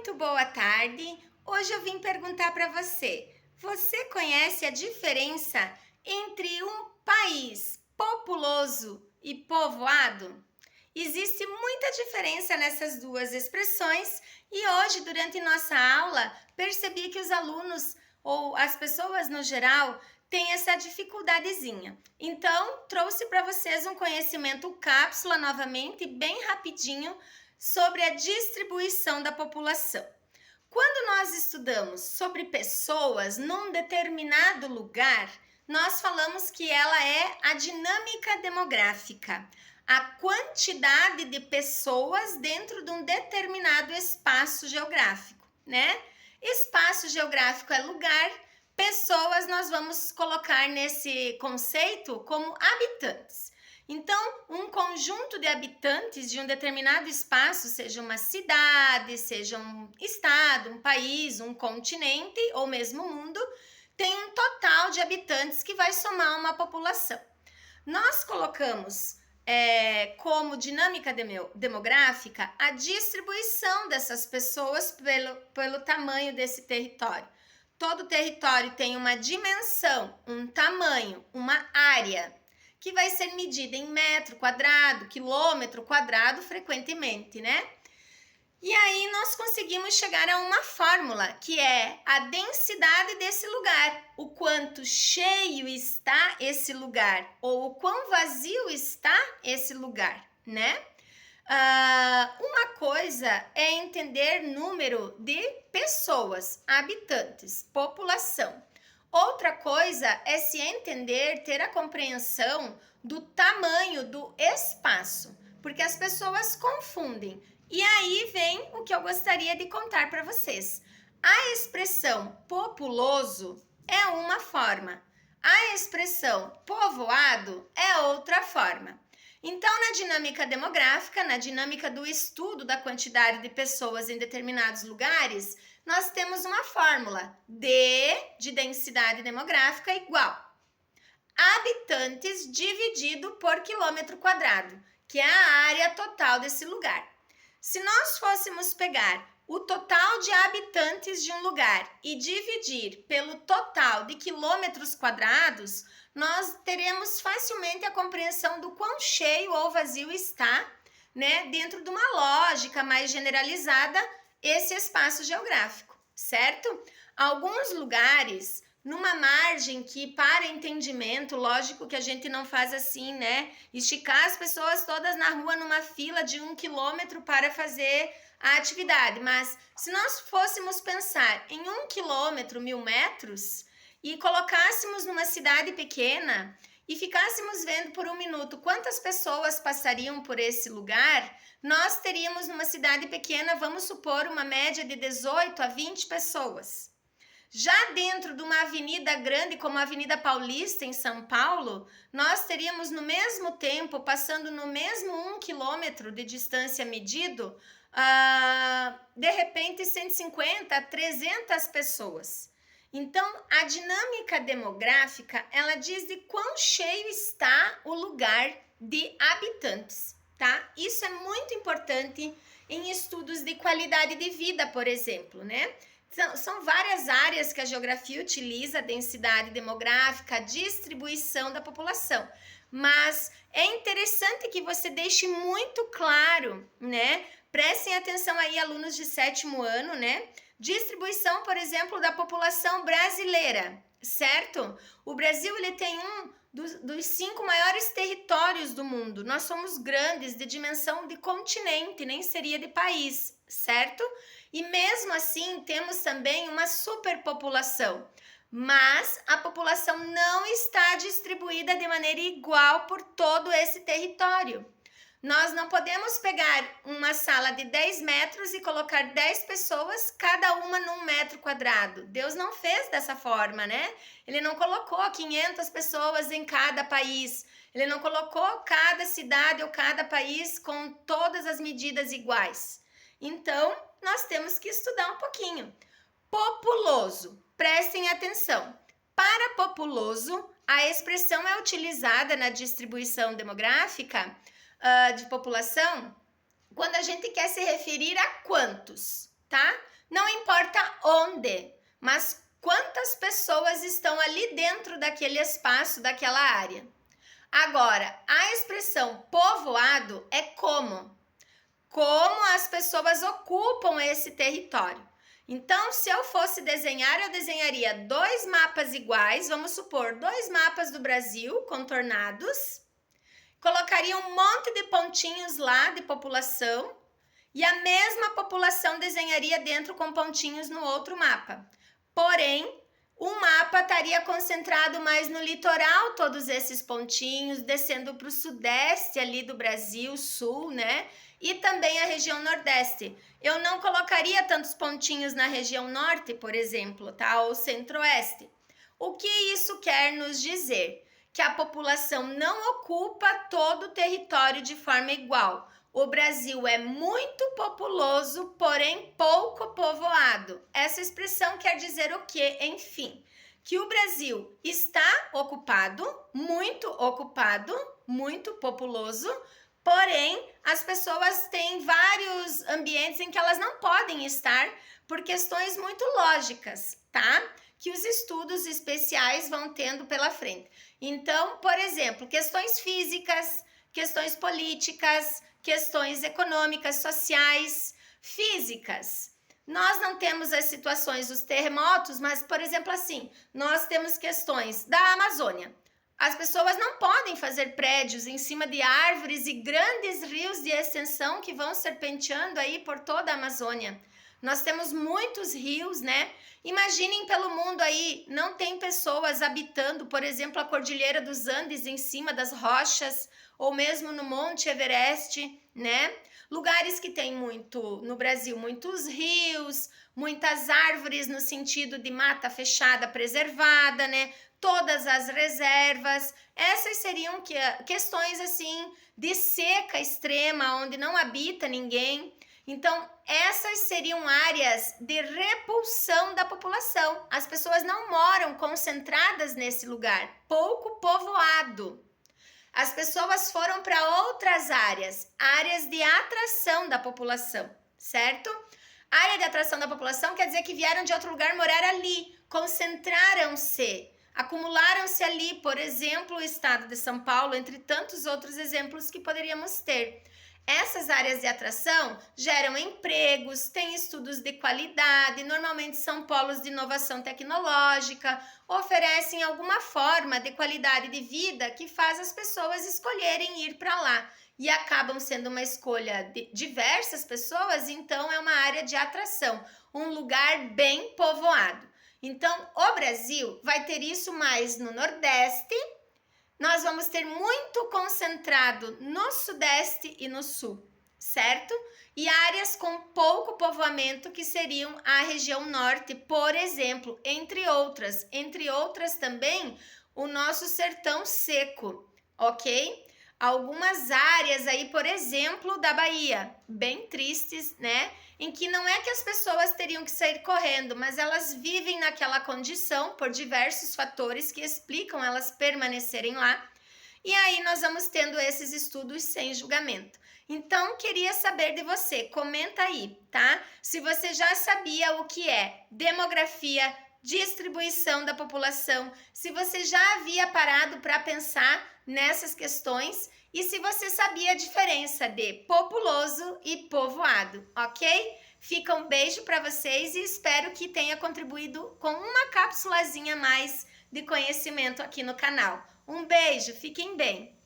Muito boa tarde. Hoje eu vim perguntar para você: você conhece a diferença entre um país populoso e povoado? Existe muita diferença nessas duas expressões e hoje, durante nossa aula, percebi que os alunos ou as pessoas no geral têm essa dificuldadezinha. Então, trouxe para vocês um conhecimento cápsula novamente, bem rapidinho, sobre a distribuição da população. Quando nós estudamos sobre pessoas num determinado lugar, nós falamos que ela é a dinâmica demográfica, a quantidade de pessoas dentro de um determinado espaço geográfico, né? Espaço geográfico é lugar, pessoas nós vamos colocar nesse conceito como habitantes. Então, um conjunto de habitantes de um determinado espaço, seja uma cidade, seja um estado, um país, um continente ou mesmo mundo, tem um total de habitantes que vai somar uma população. Nós colocamos como dinâmica demográfica a distribuição dessas pessoas pelo tamanho desse território. Todo território tem uma dimensão, um tamanho, uma área, que vai ser medida em metro quadrado, quilômetro quadrado frequentemente, né? E aí nós conseguimos chegar a uma fórmula, que é a densidade desse lugar, o quanto cheio está esse lugar, ou o quão vazio está esse lugar, né? Uma coisa é entender número de pessoas, habitantes, população. Outra coisa é se entender, ter a compreensão do tamanho do espaço, porque as pessoas confundem. E aí vem o que eu gostaria de contar para vocês. A expressão populoso é uma forma, a expressão povoado é outra forma. Então, na dinâmica demográfica, na dinâmica do estudo da quantidade de pessoas em determinados lugares, nós temos uma fórmula: D de densidade demográfica igual habitantes dividido por quilômetro quadrado, que é a área total desse lugar. Se nós fôssemos pegar o total de habitantes de um lugar e dividir pelo total de quilômetros quadrados, nós teremos facilmente a compreensão do quão cheio ou vazio está, né, dentro de uma lógica mais generalizada, esse espaço geográfico, certo? Alguns lugares, numa margem que, para entendimento, lógico que a gente não faz assim, né? Esticar as pessoas todas na rua numa fila de 1 quilômetro para fazer a atividade. Mas se nós fôssemos pensar em 1 quilômetro, 1.000 metros, e colocássemos numa cidade pequena e ficássemos vendo por 1 minuto quantas pessoas passariam por esse lugar, nós teríamos numa cidade pequena, vamos supor, uma média de 18 a 20 pessoas. Já dentro de uma avenida grande como a Avenida Paulista em São Paulo, nós teríamos no mesmo tempo, passando no mesmo 1 quilômetro de distância medido, de repente 150 a 300 pessoas. Então, a dinâmica demográfica, ela diz de quão cheio está o lugar de habitantes, tá? Isso é muito importante em estudos de qualidade de vida, por exemplo, né? São várias áreas que a geografia utiliza, a densidade demográfica, a distribuição da população. Mas é interessante que você deixe muito claro, né? Prestem atenção aí, alunos de 7º ano, né? Distribuição, por exemplo, da população brasileira, certo? O Brasil, ele tem um dos 5 maiores territórios do mundo. Nós somos grandes, de dimensão de continente, nem seria de país, certo? E mesmo assim, temos também uma superpopulação. Mas a população não está distribuída de maneira igual por todo esse território. Nós não podemos pegar uma sala de 10 metros e colocar 10 pessoas, cada uma num metro quadrado. Deus não fez dessa forma, né? Ele não colocou 500 pessoas em cada país. Ele não colocou cada cidade ou cada país com todas as medidas iguais. Então, nós temos que estudar um pouquinho. Populoso. Prestem atenção. Para populoso, a expressão é utilizada na distribuição demográfica de população, quando a gente quer se referir a quantos, tá? Não importa onde, mas quantas pessoas estão ali dentro daquele espaço, daquela área. Agora, a expressão povoado é como as pessoas ocupam esse território. Então, se eu fosse desenhar, eu desenharia 2 mapas iguais, vamos supor, 2 mapas do Brasil contornados, colocaria um monte de pontinhos lá de população e a mesma população desenharia dentro com pontinhos no outro mapa. Porém, o mapa estaria concentrado mais no litoral, todos esses pontinhos, descendo para o sudeste ali do Brasil, sul, né? E também a região nordeste. Eu não colocaria tantos pontinhos na região norte, por exemplo, tá? Ou centro-oeste. O que isso quer nos dizer? Que a população não ocupa todo o território de forma igual. O Brasil é muito populoso, porém pouco povoado. Essa expressão quer dizer o quê? Enfim, que o Brasil está ocupado, muito populoso, porém as pessoas têm vários ambientes em que elas não podem estar por questões muito lógicas, tá? Que os estudos especiais vão tendo pela frente. Então, por exemplo, questões físicas, questões políticas, questões econômicas, sociais, físicas. Nós não temos as situações dos terremotos, mas, por exemplo, assim, nós temos questões da Amazônia. As pessoas não podem fazer prédios em cima de árvores e grandes rios de extensão que vão serpenteando aí por toda a Amazônia. Nós temos muitos rios, né? Imaginem pelo mundo aí, não tem pessoas habitando, por exemplo, a Cordilheira dos Andes em cima das rochas, ou mesmo no Monte Everest, né? Lugares que tem no Brasil, muitos rios, muitas árvores no sentido de mata fechada preservada, né? Todas as reservas. Essas seriam questões assim de seca extrema, onde não habita ninguém. Então, essas seriam áreas de repulsão da população. As pessoas não moram concentradas nesse lugar, pouco povoado. As pessoas foram para outras áreas de atração da população, certo? Área de atração da população quer dizer que vieram de outro lugar morar ali, concentraram-se, acumularam-se ali, por exemplo, o estado de São Paulo, entre tantos outros exemplos que poderíamos ter. Essas áreas de atração geram empregos, têm estudos de qualidade, normalmente são polos de inovação tecnológica, oferecem alguma forma de qualidade de vida que faz as pessoas escolherem ir para lá e acabam sendo uma escolha de diversas pessoas, então é uma área de atração, um lugar bem povoado. Então, o Brasil vai ter isso mais no Nordeste. Nós vamos ter muito concentrado no Sudeste e no Sul, certo? E áreas com pouco povoamento, que seriam a região Norte, por exemplo, entre outras também, o nosso sertão seco, ok? Algumas áreas aí, por exemplo, da Bahia, bem tristes, né? Em que não é que as pessoas teriam que sair correndo, mas elas vivem naquela condição por diversos fatores que explicam elas permanecerem lá. E aí nós vamos tendo esses estudos sem julgamento. Então, queria saber de você, comenta aí, tá? Se você já sabia o que é demografia, distribuição da população, se você já havia parado para pensar nessas questões e se você sabia a diferença de populoso e povoado, ok? Fica um beijo para vocês e espero que tenha contribuído com uma cápsulazinha mais de conhecimento aqui no canal. Um beijo, fiquem bem!